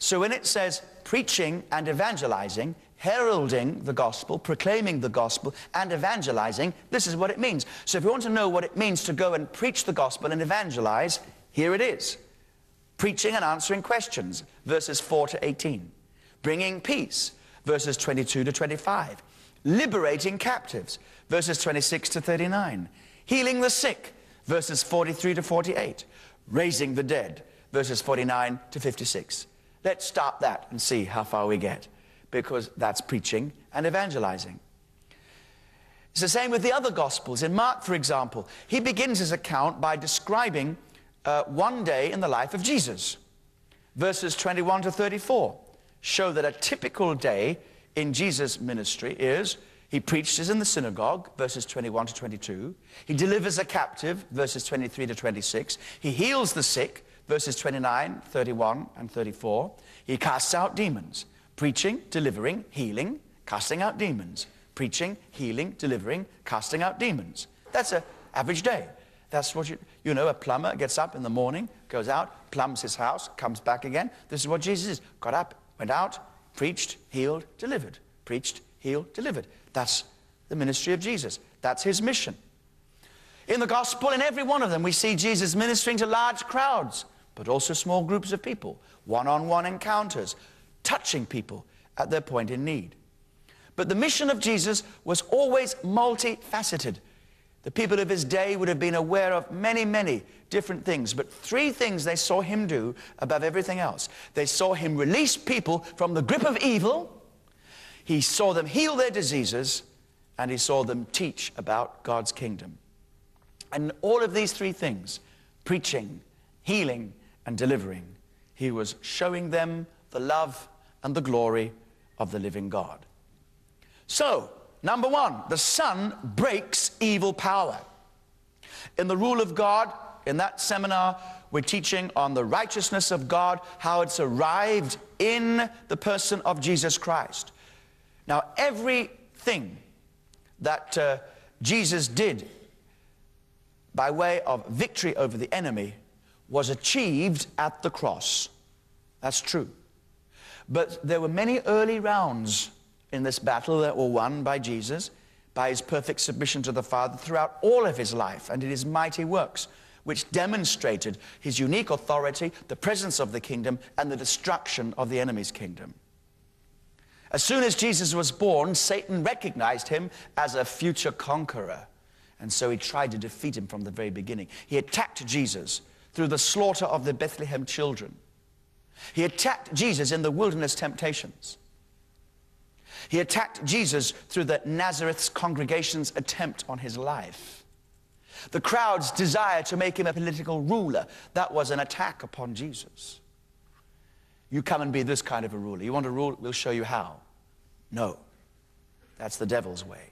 So when it says preaching and evangelizing, heralding the gospel, proclaiming the gospel, and evangelizing, this is what it means. So if you want to know what it means to go and preach the gospel and evangelize, here it is. Preaching and answering questions, verses 4 to 18. Bringing peace, verses 22 to 25. Liberating captives, verses 26 to 39. Healing the sick, verses 43 to 48. Raising the dead, verses 49 to 56. Let's start that and see how far we get, because that's preaching and evangelizing. It's the same with the other Gospels. In Mark, for example, he begins his account by describing one day in the life of Jesus. Verses 21 to 34 show that a typical day in Jesus' ministry is he preaches in the synagogue, verses 21 to 22. He delivers a captive, verses 23 to 26. He heals the sick, verses 29, 31, and 34. He casts out demons. Preaching, delivering, healing, casting out demons. Preaching, healing, delivering, casting out demons. That's an average day. That's what you know, a plumber gets up in the morning, goes out, plumbs his house, comes back again. This is what Jesus is. Got up, went out, preached, healed, delivered. Preached, healed, delivered. That's the ministry of Jesus. That's his mission. In the gospel, in every one of them, we see Jesus ministering to large crowds, but also small groups of people, one-on-one encounters, touching people at their point in need. But the mission of Jesus was always multifaceted. The people of his day would have been aware of many, many different things, but three things they saw him do above everything else. They saw him release people from the grip of evil, he saw them heal their diseases, and he saw them teach about God's kingdom. And all of these three things, preaching, healing, and delivering, he was showing them the love and the glory of the living God. So, number one, the Son breaks evil power. In the rule of God, in that seminar, we're teaching on the righteousness of God, how it's arrived in the person of Jesus Christ. Now, everything that Jesus did by way of victory over the enemy was achieved at the cross. That's true. But there were many early rounds in this battle that were won by Jesus, by his perfect submission to the Father throughout all of his life and in his mighty works, which demonstrated his unique authority, the presence of the kingdom, and the destruction of the enemy's kingdom. As soon as Jesus was born, Satan recognized him as a future conqueror, and so he tried to defeat him from the very beginning. He attacked Jesus through the slaughter of the Bethlehem children. He attacked Jesus in the wilderness temptations. He attacked Jesus through the Nazareth's congregation's attempt on his life. The crowd's desire to make him a political ruler, that was an attack upon Jesus. You come and be this kind of a ruler. You want to rule? We'll show you how. No, that's the devil's way.